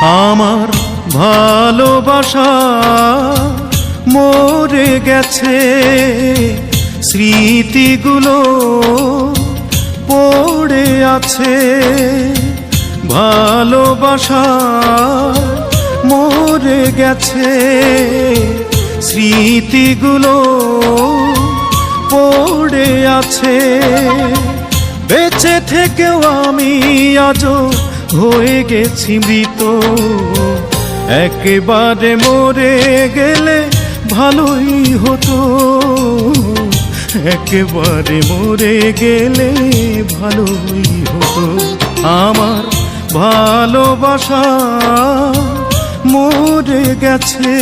আমার ভালোবাসা মরে গেছে, স্মৃতিগুলো পড়ে আছে। ভালোবাসা মরে গেছে, স্মৃতিগুলো পড়ে আছে। বেঁচে থেকেও আমি আজও হয়ে গেছি মৃত। একেবারে মরে গেলে ভালোই হতো, একেবারে মরে গেলে ভালোই হতো। আমার ভালোবাসা মরে গেছে,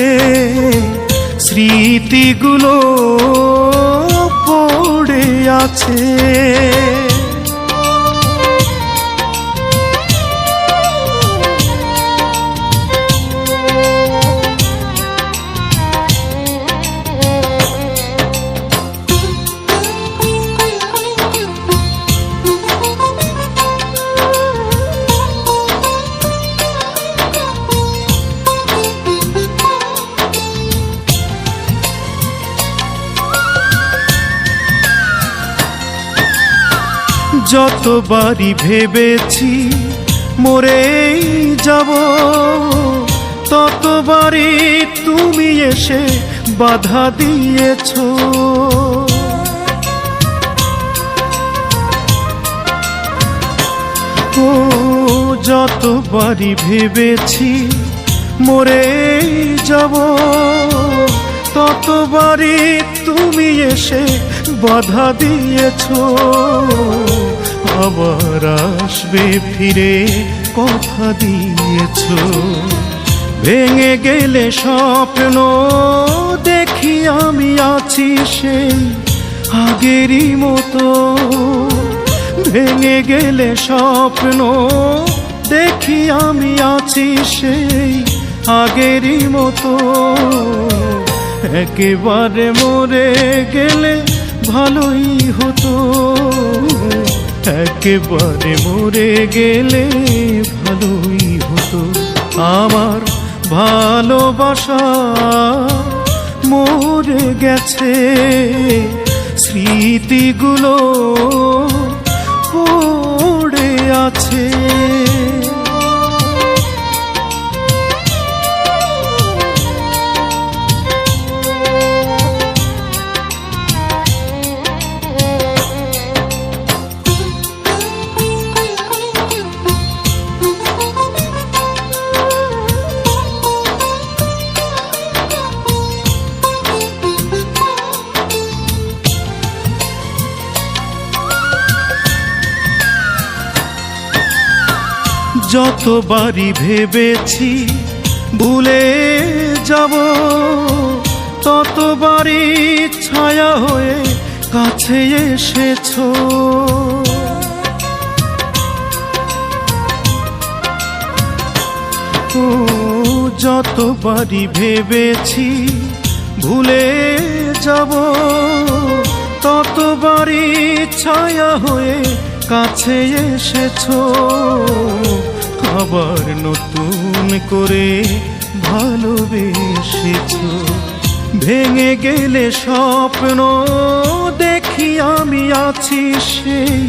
স্মৃতিগুলো পড়ে আছে। যতবারই ভেবেছি মরেই যাব, ততবারই তুমি এসে বাধা দিয়েছো। ও যতবারই ভেবেছি মরেই যাব, ততবারই তুমি এসে বাধা দিয়েছো। আবার আসবে ফিরে কথা দিয়েছো। ভেঙে গেলে স্বপ্ন দেখি আমি আছি সেই আগেরই মতো। ভেঙে গেলে স্বপ্ন দেখি আমি আছি সেই আগেরই মতো। একেবারে মরে গেলে ভালোই হতো, একেবারে মরে গেলে ভালোই হতো। আমার ভালোবাসা মরে গেছে, স্মৃতিগুলো পড়ে আছে। যতবারই ভেবেছি ভুলে যাব, ততবারই ছায়া হয়ে কাছে এসেছো। ও যতবারই ভেবেছি ভুলে যাব, ততবারই ছায়া হয়ে কাছে এসেছো। আবার নতুন করে ভালোবেসেছো। ভেঙে গেলে স্বপ্ন দেখি আমি আছি সেই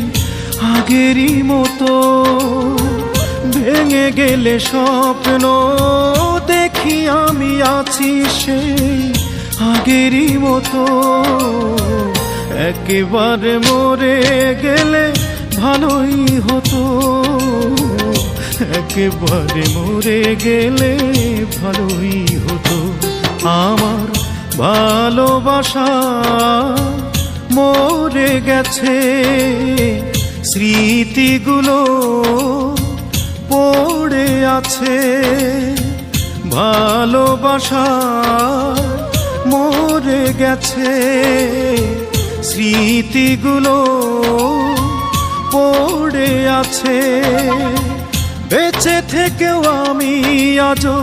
আগেরই মতো। ভেঙে গেলে স্বপ্ন দেখি আমি আছি সেই আগেরই মতো। একেবারে মরে গেলে ভালোই হতো, একেবারে মরে গেলে ভালোই হতো। আমার ভালোবাসা মরে গেছে, স্মৃতিগুলো পড়ে আছে। ভালোবাসা মরে গেছে, স্মৃতিগুলো পড়ে আছে। বেঁচে থেকেও আমি আজও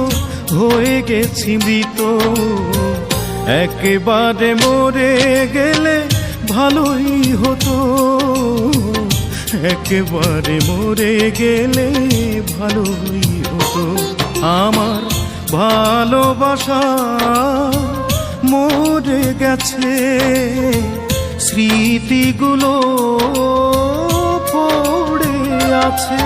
হয়ে গেছি মৃত। একেবারে মরে গেলে ভালোই হতো, একেবারে মরে গেলে ভালোই হতো। আমার ভালোবাসা মরে গেছে, স্মৃতিগুলো পড়ে আছে।